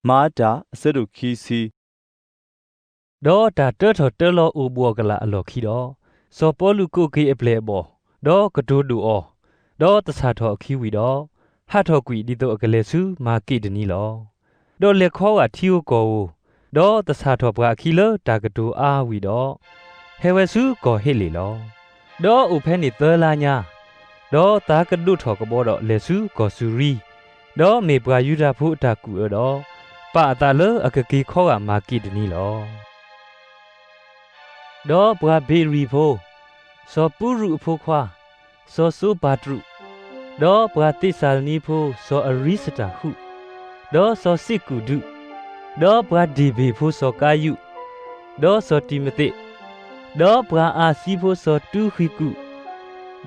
มาดาเสดุคีซีดอตาเตอร์ทอเตอร์ลออูบัวกะละอลอคีดอซอปอลูกูกีเอเปลบอดอกระดูดูอดอตะสาทออคีวีดอฮาทอกุยดิโตอกะเลซูมากิดนีลอดอเลขอวะทิโอโกดอตะสาทอปะอคีเลตากะดูอาวีดอเฮเวซูก็เฮลีลอดออุเพนิเตอร์ลาญาดอตากะดุทอกบอดอเลซูก็ซูรีดอเมปะยูดาฟุตากูดอปะตาเลอกะกีขอวะมากิดนีลอดอบราเบรีโพซอปูรุโพควาซอซูบาตรุดอบราติสาลนีโพซออริสตาหุดอซอซิกูดุดอบราดีเบโพซอกายุดอซอติมเตดอบราอาซีโพซอตูခိกุ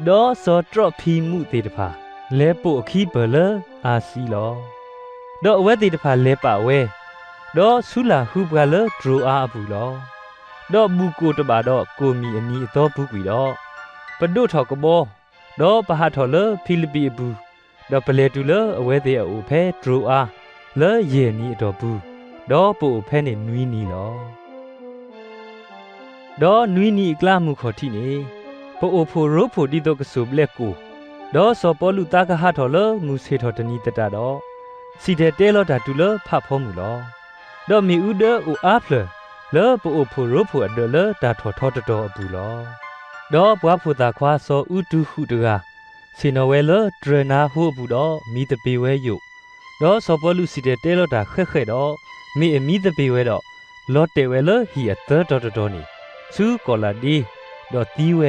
ดอซอตรอพีมุเตตภาเลโปอคีเบลอาซีลอดอเวเตตภาเลปะเวดอสุลาหุบราเลดรูอาอบูลอดอกบูโกตบาดอกโกมีอันนี้ตอบุกุยดอกปะดุทอกบอดอกปะหะทอเลฟิลิปีบูดอกเปเลตูเลอเวเตอโอเพดรูอาเลเยนีดอกบูดอกปูเพเนนุยนีลอดอกนุยนีกลามุขอที่นี่ปะโอโพโรโพดิดอกสุบเลกูดอกสอปอลุตากะหะทอเลมูเซทอตนีตตาดอกสีเดเตลอดาตูเลพะพอมูลอดอกมีอุเดออาเพลเลอปูโพโรโพอเดเลตาทอทอตตออบูลอดอกบัวพุตาควาซออุตุหุตกาซินเวเลเทรนาฮูบูดอมีตะปีเวยุดอกซอปอลุสิเดเตลอดาเขดอมีอมีตะปีเวดอลอเตเวเลฮีอเตอร์ตอนี่ซูกอลาดีดอกตีเว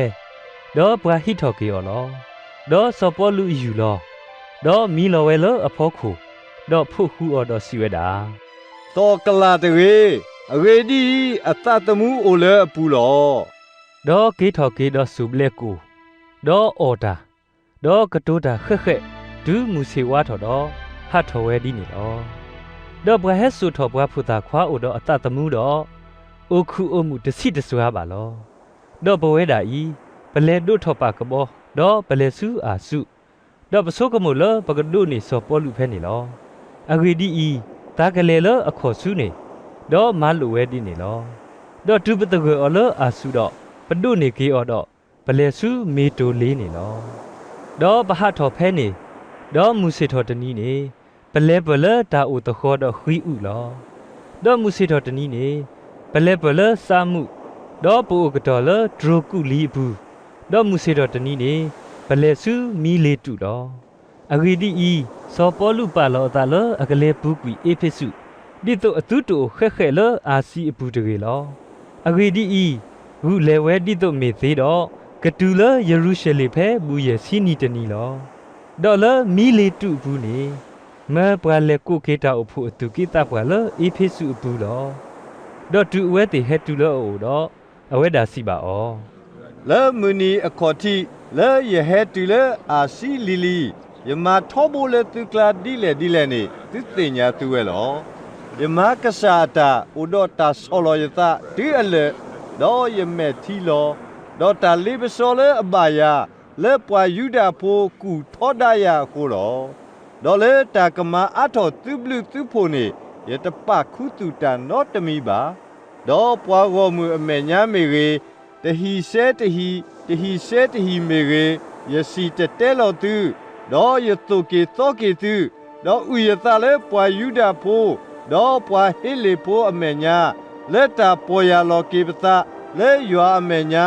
ดอกบัวฮิทอเกอลอดอกซอปอลุยูลอดอกมีลอเวเลอพอคูดอกพุฮูอดอสิเวดาตอกลาเตเรအရေဒီအတတမှုအိုလဲအပူလောดอกกีทอกีดอสุบเลกูดอกออดาดอกกระตูดาเขดูมูเสวาทอดอฮัททอเวดีนี่ลอดอกบะเฮสุทอบะพุตาควาโอดออตตมูดอโอคูโอมูตสิตสวาบาลอดอกบเวดาอีเปเลดุทอปากบอดอกเปเลซูอาสุดอกปโซกโมเลปกดุนี่ซอปอลุเพนี่ลออะกีดีอีตากะเลเลอขอซุนี่ดอกมาลุเวดีนี่ลอดอกตุปตะเกอเลอาสุดอปดุนี่กีออดอเปเลซูเมโตลีนี่ลอดอกบะหะทอเพนี่ดอกมูเซทอตนีนี่เปเลตาอุตขอดอขุยอุลอดอกมูเซทอตนีนี่เปเลซามุดอกปูกตอเลดรกุลีบูดอกมูเซทอตนีนี่เปเลซูมีเลตุดออะกีดีอีซอปอลุปาลอตาเลอะกะเลปุกุยเอเฟซุดิโตอตุโตเขเลอาซีอบูตเกลออะกีดีอีรูเลเวดิโตเมเซดอกะตูเลเยรูชเลเพบูเยซินีตนีลอดอเลมีเลตุบูนีเมื่อปาเลกุเกตาอุพุตุกิตาปาเลเอเฟซุอบูลอดอตุเวติเฮตุเลโอดออเวดาซิบาออလဲမူနီအခေါ်တိလဲယဟဲတူလဲအာစီလီလီယမထောဘိုလဲသူကလာဒီလဲနေသူတင်ညာသူဝဲလောယမကစားတာဥဒတာဆောလောယတာဒီအလဲတော့ယမဲသီလောတော့တာလေးပစောလဲအပါယာလဲပွာယူဒာဖိုကူထောဒယာကိုလောတော့လဲတာကမအထောသူဘလူသူဖိုနေယတပခုတူတာနော့တမီပါတော့ပွာကောမှုအမေညာမေရေတဟီဆဲတဟီမေရေယစီတတဲလောသူတော့ယတုကေတောကေသူတော့ဥယသလဲပွာယူဒာဖိုတော့ပွာဟေလေဖိုအမေညာလက်တာပေါ်ရလောကေပသလဲရွာအမေညာ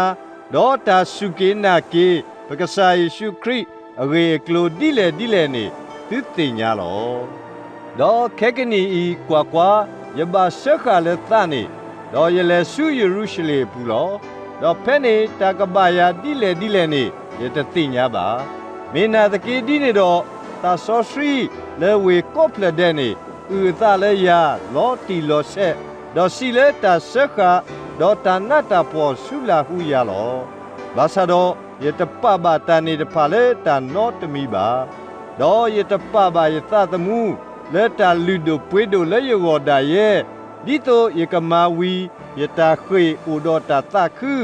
တော့တာစုကေနာကေပကစားယေရှုခရစ်အဝေကလိုဒီလေနေသူတင်ညာလောတော့ခဲကနီဤကွာယဘာဆက်ခါလဲသနေတော့ယလဲစုယေရုရှလေပူလောတော့ဖဲနေတာကဘာယာဒီလေနေယတသိညာပါမေနာတကေဒီနေတော့တာဆောစရီလဲဝေကော့ပလက်တဲ့နေဥသလဲယာလောတီလောဆက်တော့စီလဲတာဆက်ခါတော့တာနတ်တာပေါ်ဆုလာဟုရလောဘာသာတော့ယတပပတန်နေတဖာလဲတာနောတမီပါတော့ယတပပယသသမှုလဲတာလူတို့ပွေးတို့လဲယောဒါရဲ့ဒီတော့ယကမာဝီယတာခွေဥဒတာသခု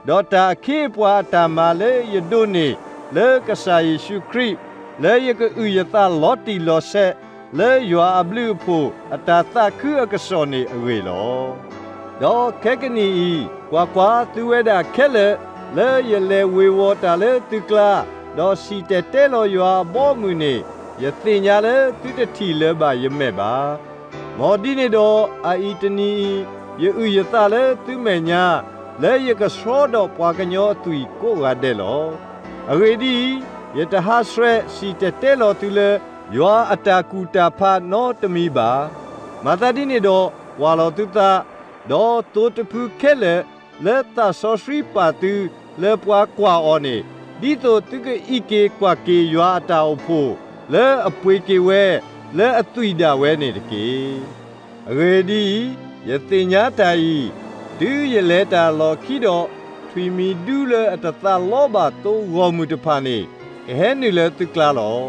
ဒေါ်တာခေပွားတာမာလေယဒုန်နေလေကဆာယေရှုခရစ်လေယကဥယသလောတီလောဆက် လေရွာအဘလူဖို့အတာသခုအကစောနေအဝေလောဒေါ်ခဲကနီကွာသူဝဲတာခဲလေရလေဝေဝတာလေသူကလာဒေါ်စီတဲလောရွာဘောမှုနေယသိညာလေသူတတိလေပါယမဲ့ပါမော်ဒီနေတော့အာအီတနီယဥယတလေသူမညာလေယကစောတော့ပွားကညောသူကိုရတဲ့လောအဝေဒီယတဟာဆွဲစီတဲလောသူလေရွာအတာကူတာဖာနောတမီပါမာတာဒီနေတော့ဝါလောတုတာဒေါ်တိုတဖူခဲလေတာဆောရှိပါတူလေပွားကွာအော်နေဒီတော့သူကဤကေကွာကေရွာအတာအဖို့လေအပွေကေဝဲလေအသွိတာဝဲနေတကေအရေဒီယတင်ညာတိုင်ဒူးရလဲတာလော်ခီတော့ထွီမီဒူးလေအတသလောဘတိုးဝမှုတဖာနေဟဲနေလေသူကလာလော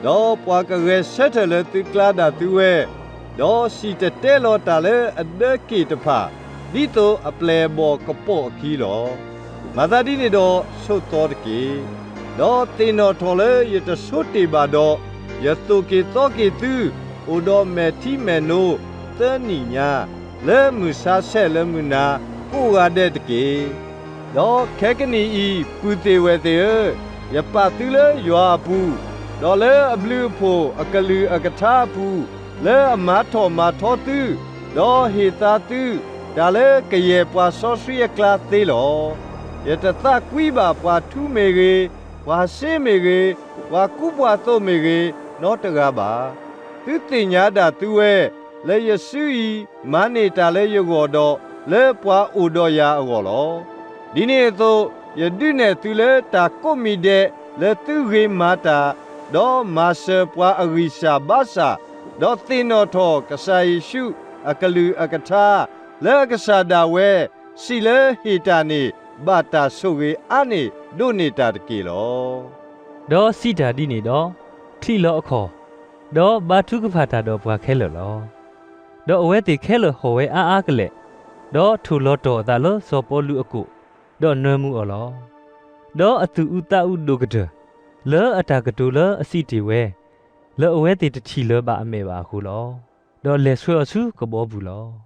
ဒေါ်ပွားကရဲဆက်တယ်လေသူကလာတာသူဝဲဒေါ်စီတဲလောတာလေအဒကေတဖာဒီတော့အပလေဘောကပို့ခီလောမာသာဒီနေတော့ဆုတ်တော်တကေဒေါ်တင်တော်ထော်လေရတဆုတ်တေပါတော့ယတုကေတော့ကေသူအိုတော်မေတီမေနိုသနီညာလေမူဆာဆဲလေမူနာကိုရတဲ့တကေဒေါ်ခဲကနီပူသေးဝဲသေးယပတူလေရွာဘူးဒေါ်လေအဘလူဖို့အကလူအကထာဘူးလေအမထောမထောသူဒေါ်ဟေတာသူဒါလေကရေပွားဆောဆွေကလာသေးလောယတသကွီးပါပွားထူးမေကေဝါရှင်းမေကေဝါကုပွားတော့မေကေနောတကားပါသူတင်ညာတာသူဝဲလေယဆုဤမနေတာလေယကောတော့လေပွားအိုတော်ရာအောလောဒီနေ့တော့ယဒုနဲ့သူလေတာကွမီတဲ့လေသူရေမာတာဒေါ်မာဆပွားအရိရှာဘာစာဒေါ်တင်တော်ထောကဆာယရှုအကလူအကထာလေကဆာဒါဝဲစီလေဟီတာနေဘာတာဆုရေအနေဒုနေတာတကေလောဒေါ်စီတာဒီနေတော့ထီလောအခေါ်ဒေါ်ဘာထုကဖာတာတော့ဘွားခဲလောဒေါ်အဝဲတိခဲလောဟောဝဲအားကလေဒေါ်ထူလောတော်တာလောစောပေါ်လူအကုဒေါ်နွမ်းမှုအော်လောဒေါ်အတူဥတာဥဒုကဒလောအတာကတူလောအစီတီဝဲလောအဝဲတိတချီလောပါအမေပါခုလောဒေါ်လေဆွေအဆူကဘောဘူးလော